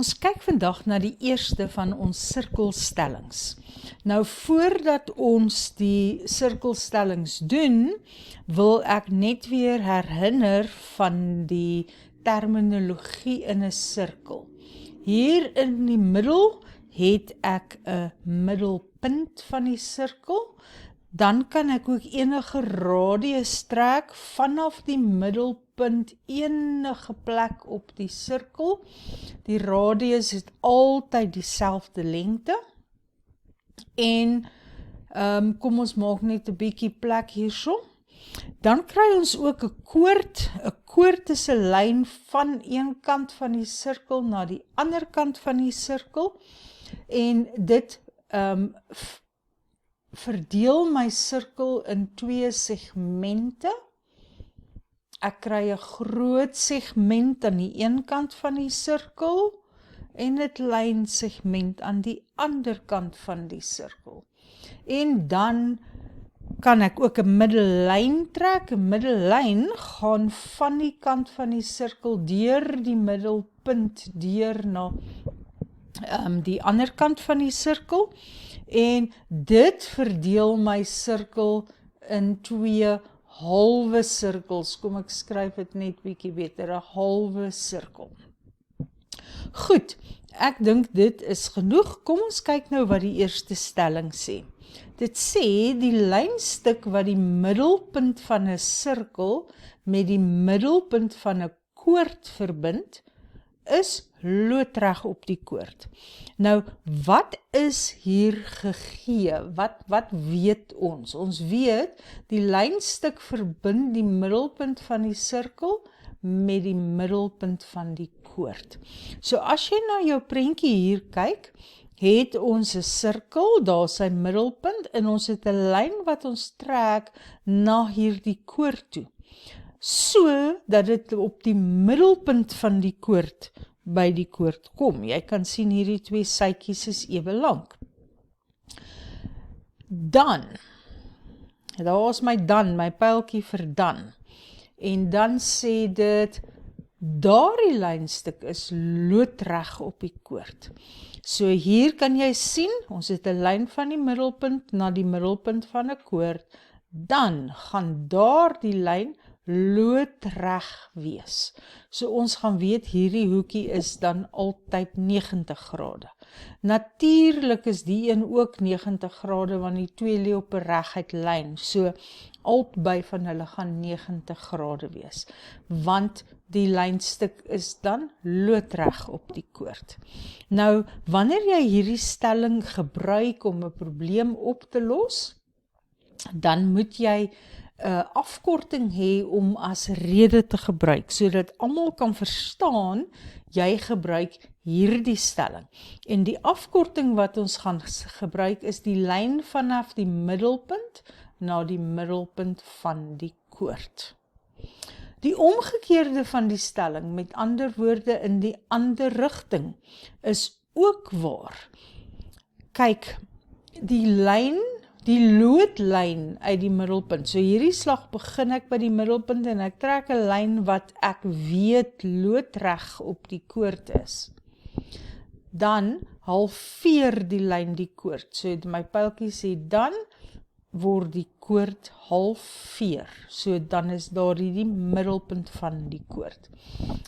Ons kyk vandag na die eerste van ons sirkelstellings. Nou voordat ons die sirkelstellings doen, wil ek net weer herinner van die terminologie in 'n sirkel. Hier in die middel het ek 'n middelpunt van die sirkel. Dan kan ek ook enige radius trek vanaf die middelpunt enige plek op die sirkel. Die radius het altyd dieselfde lengte. En kom ons maak net 'n bietjie plek hierso. Dan kry ons ook 'n koord. 'n Koord is 'n lyn van een kant van die sirkel na die ander kant van die sirkel. En dit verdeel my sirkel in 2 segmente. Ek kry 'n groot segment aan die een kant van die sirkel en 'n klein segment aan die ander kant van die sirkel. En dan kan ek ook 'n middellyn trek. 'n Middellyn gaan van die kant van die sirkel deur die middelpunt deur na die ander kant van die sirkel. En dit verdeel my sirkel in 2 halwe sirkels. Kom ek skryf dit net bietjie beter, 'n halwe sirkel. Goed, ek dink dit is genoeg. Kom ons kyk nou wat die eerste stelling sê. Dit sê die lynstuk wat die middelpunt van 'n sirkel met die middelpunt van 'n koord verbind, is loodreg op die koord. Nou, wat is hier gegee? Wat weet ons? Ons weet, die lynstuk verbind die middelpunt van die sirkel met die middelpunt van die koord. So as jy na jou prentjie hier kyk, het ons 'n sirkel, daar is sy middelpunt, en ons het 'n lyn wat ons trek na hierdie koord toe. So dat dit op die middelpunt van die koord by die koord kom. Jy kan sien hierdie 2 sytjies is ewe lank. Dan, daar is my pyltjie vir dan. En dan sê dit, daardie lynstuk is loodreg op die koord. So hier kan jy sien, ons het 'n lyn van die middelpunt na die middelpunt van 'n koord, dan gaan daardie lyn loodreg wees. So ons gaan weet hierdie hoekie is dan altyd 90 grade. Natuurlik is die een ook 90 grade want die 2 lê op 'n reguit lyn. So albei van hulle gaan 90 grade wees, want die lynstuk is dan loodreg op die koord. Nou, wanneer jy hierdie stelling gebruik om 'n probleem op te los, dan moet jy 'n afkorting hê om as rede te gebruik, sodat almal kan verstaan, jy gebruik hierdie stelling. En die afkorting wat ons gaan gebruik is die lyn vanaf die middelpunt na die middelpunt van die koord. Die omgekeerde van die stelling, met ander woorde in die ander rigting, is ook waar. Kyk, die loodlyn uit die middelpunt. So hierdie slag begin ek by die middelpunt en ek trek 'n lyn wat ek weet loodreg op die koord is. Dan halveer die lyn die koord. So my pyltjie sê dan word die koord halveer. So dan is daar die middelpunt van die koord.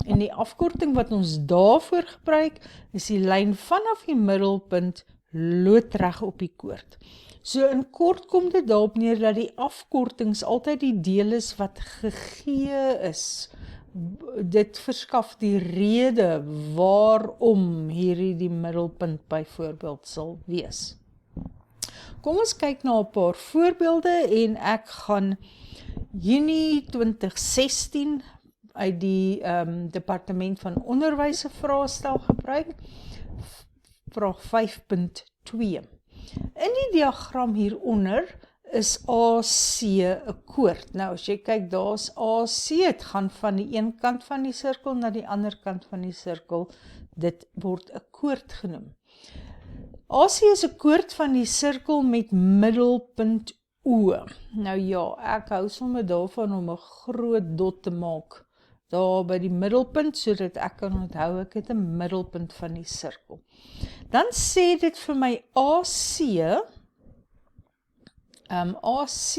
En die afkorting wat ons daarvoor gebruik is die lyn vanaf die middelpunt loodreg op die koord. So in kort kom dit daarop neer dat die afkortings altyd die deel is wat gegee is. Dit verskaf die rede waarom hierdie die middelpunt byvoorbeeld sal wees. Kom ons kyk na 'n paar voorbeelde en ek gaan Junie 2016 uit die Departement van Onderwys 'n vraestel gebruik. Vraag 5.2. In die diagram hieronder is AC 'n koord. Nou as jy kyk, daar's AC, dit gaan van die een kant van die sirkel na die ander kant van die sirkel. Dit word 'n koord genoem. AC is 'n koord van die sirkel met middelpunt O. Nou ja, ek hou sommer daarvan om 'n groot dot te maak daar by die middelpunt, sodat ek kan onthou, ek het 'n middelpunt van die sirkel. Dan sê dit vir my AC, AC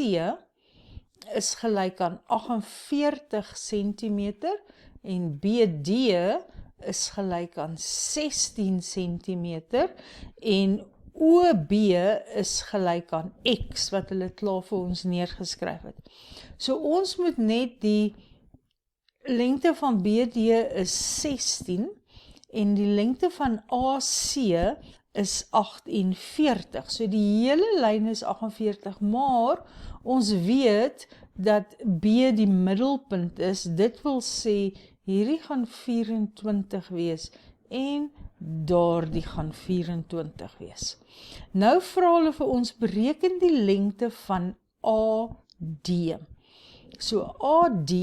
is gelyk aan 48 cm en BD is gelyk aan 16 cm en OB is gelyk aan X, wat hulle klaar vir ons neergeskryf het. So ons moet net die lengte van BD is 16 en die lengte van AC is 48. So die hele lyn is 48, maar ons weet dat B die middelpunt is. Dit wil sê, hierdie gaan 24 wees en daardie gaan 24 wees. Nou vra hulle vir ons, bereken die lengte van AD. So AD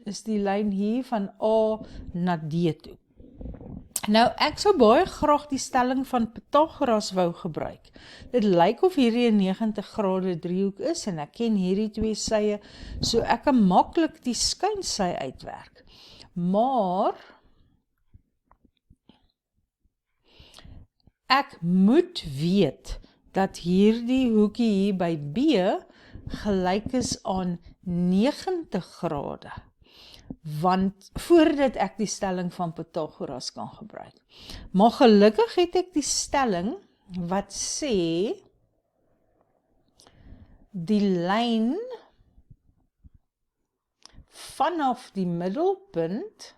is die lyn hier van A na D toe. Nou, ek sou baie graag die stelling van Pythagoras wou gebruik. Dit lyk of hierdie 'n 90 grade driehoek is en ek ken hierdie twee sye, so ek kan maklik die skynsy uitwerk. Maar ek moet weet dat hierdie hoekie hier by B gelyk is aan 90 grade. Want voordat ek die stelling van Pythagoras kan gebruik. Maar gelukkig het ek die stelling wat sê die lyn vanaf die middelpunt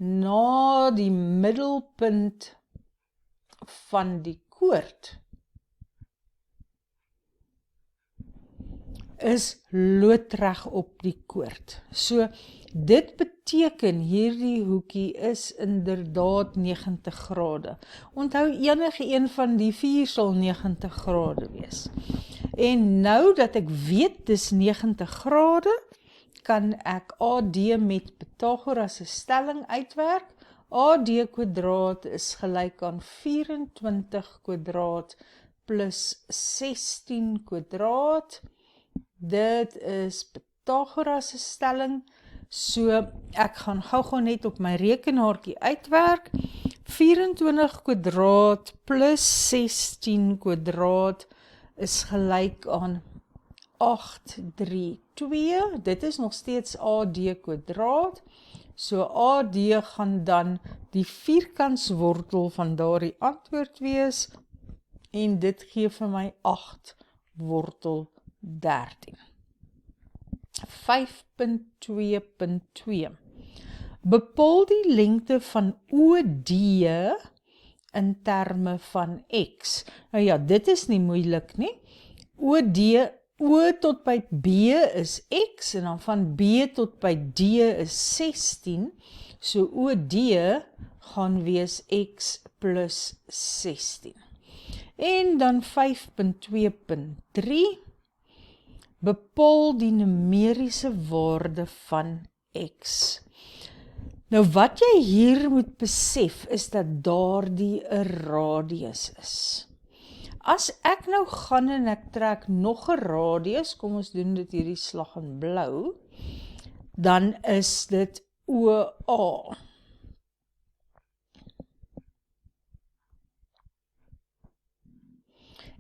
na die middelpunt van die koord is loodreg op die koord. So, dit beteken hierdie hoekie is inderdaad 90 grade. Onthou, enige een van die 4 sal 90 grade wees. En nou dat ek weet dis 90 grade, kan ek AD met Pythagoras se stelling uitwerk. AD kwadraat is gelyk aan 24 kwadraat plus 16 kwadraat. Dit is Pythagoras se stelling. So ek gaan gou net op my rekenaartjie uitwerk. 24 kwadraat plus 16 kwadraat is gelyk aan 832. Dit is nog steeds AD kwadraat. So AD gaan dan die vierkantswortel van daardie antwoord wees en dit gee vir my 8 wortel 13. 5.2.2 Bepaal die lengte van OD in terme van X. Nou ja, dit is nie moeilik nie. O tot by B is X en dan van B tot by D is 16. So OD gaan wees X plus 16. En dan 5.2.3 Bepaal die numeriese waarde van X. Nou wat jy hier moet besef is dat daardie 'n radius is. As ek nou gaan en ek trek nog 'n radius, kom ons doen dit hierdie slag in blou, dan is dit OA.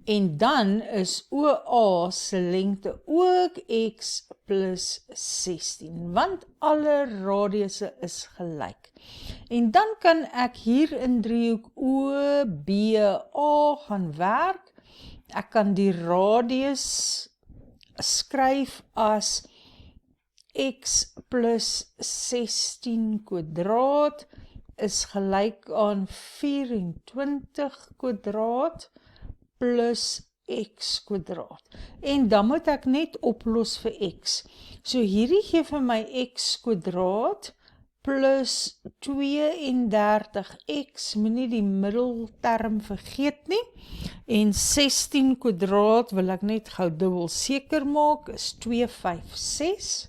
En dan is OA se lengte ook X plus 16, want alle radiusse is gelyk. En dan kan ek hier in driehoek OBA gaan werk. Ek kan die radius skryf as X plus 16 kwadraat is gelyk aan 24 kwadraat plus X kwadraat. En dan moet ek net oplos vir X. So hierdie gee vir my X kwadraat plus 32X, moenie die middelterm vergeet nie. En 16 kwadraat wil ek net gou dubbel seker maak, is 256.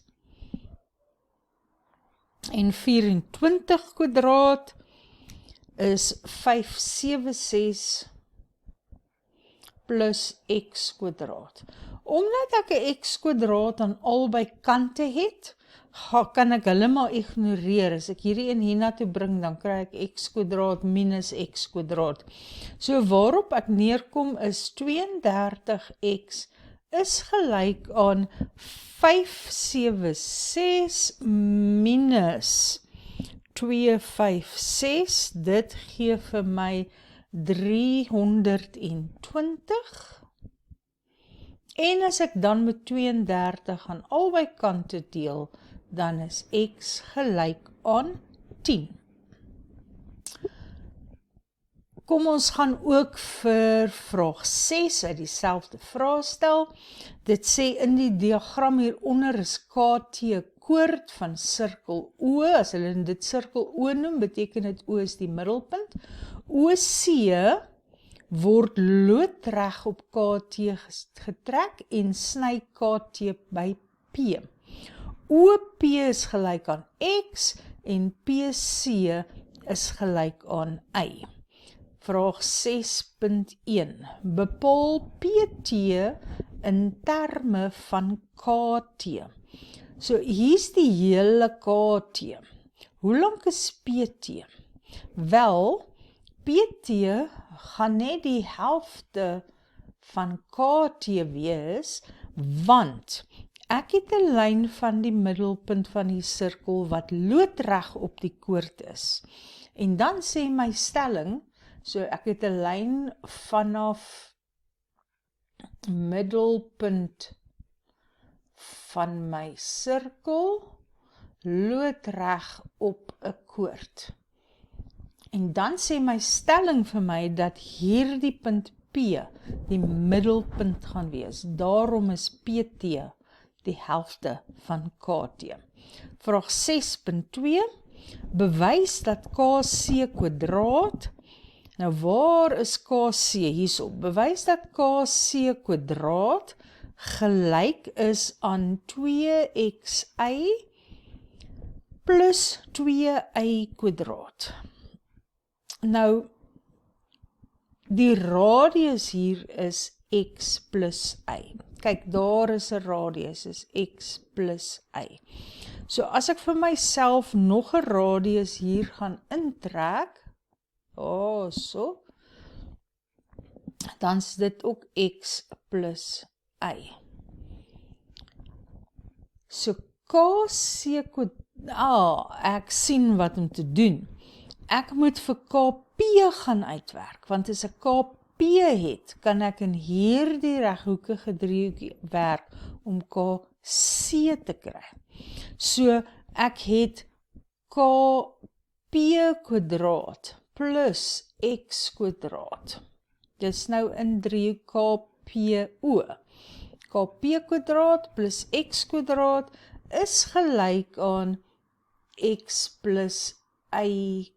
En 24 kwadraat is 576 plus X kwadraat. Omdat ek 'n x² aan albei kante het, kan ek hulle maar ignoreer. As ek hierdie een hiernatoe bring, dan kry ek x² minus x². So waarop ek neerkom is 32x is gelyk aan 576 minus 256. Dit gee vir my 320. En as ek dan met 32 aan albei kante deel, dan is x gelyk aan 10. Kom ons gaan ook vir vraag 6 uit dieselfde vraestel. Dit sê in die diagram hieronder is KT koord van sirkel O. As hulle dit sirkel O noem, beteken dit O is die middelpunt. OC word loodreg op KT getrek en sny KT by P. OP is gelyk aan X en PC is gelyk aan Y. Vraag 6.1. Bepaal PT in terme van KT. So hier's die hele KT. Hoe lank is PT? Wel, PT gaan net die helfte van KT wees, want ek het 'n lyn van die middelpunt van die sirkel wat loodreg op die koord is. En dan sê my stelling, so ek het 'n lyn vanaf middelpunt van my sirkel loodreg op 'n koord. En dan sê my stelling vir my dat hierdie punt P die middelpunt gaan wees. Daarom is PT die helfte van KT. Vraag 6.2. Bewys dat KC². Nou waar is KC? Hierso. Bewys dat KC² gelyk is aan 2xy plus 2y². Nou, die radius hier is x plus y. Kyk, daar is 'n radius, is x plus y. So as ek vir myself nog 'n radius hier gaan intrek, so, dan is dit ook x plus y. So KC², ek sien wat om te doen. Ek moet vir KP gaan uitwerk, want as ek KP het, kan ek in hierdie reghoekige driehoekie werk om KC te kry. So ek het KP² plus x². Dis nou in driehoek KPO. KP² plus x² is gelyk aan x plus y².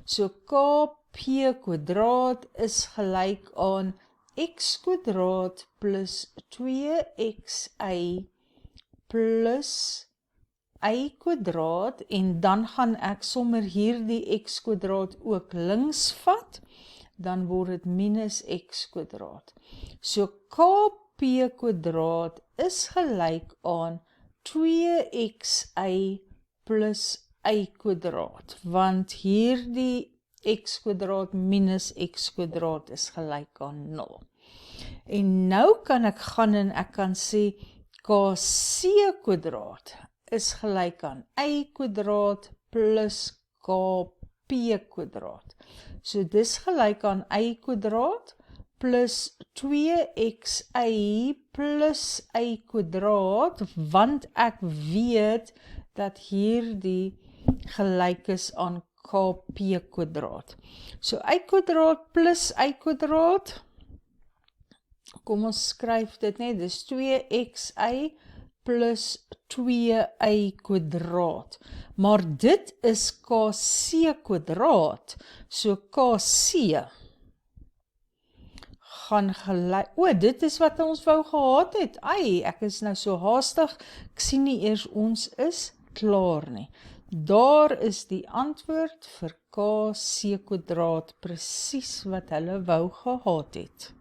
So KP² is gelyk aan x² plus 2xy plus y² en dan gaan ek sommer hierdie x² ook links vat, dan word dit minus x². So KP² is gelyk aan 2xy plus y², want hierdie x² minus x² is gelyk aan 0. En nou kan ek gaan en ek kan sê KC² is gelyk aan y² plus KP². So dis gelyk aan y² plus 2xy plus y², want ek weet dat hierdie gelyk is aan KP². So y² plus y², kom ons skryf dit net, dis 2xy plus 2y². Maar dit is KC², so KC gaan gelyk, dit is wat ons wou gehad het. Ek is nou so haastig, ek sien nie eers ons is klaar nie. Daar is die antwoord vir KC², presies wat hulle wou gehad het.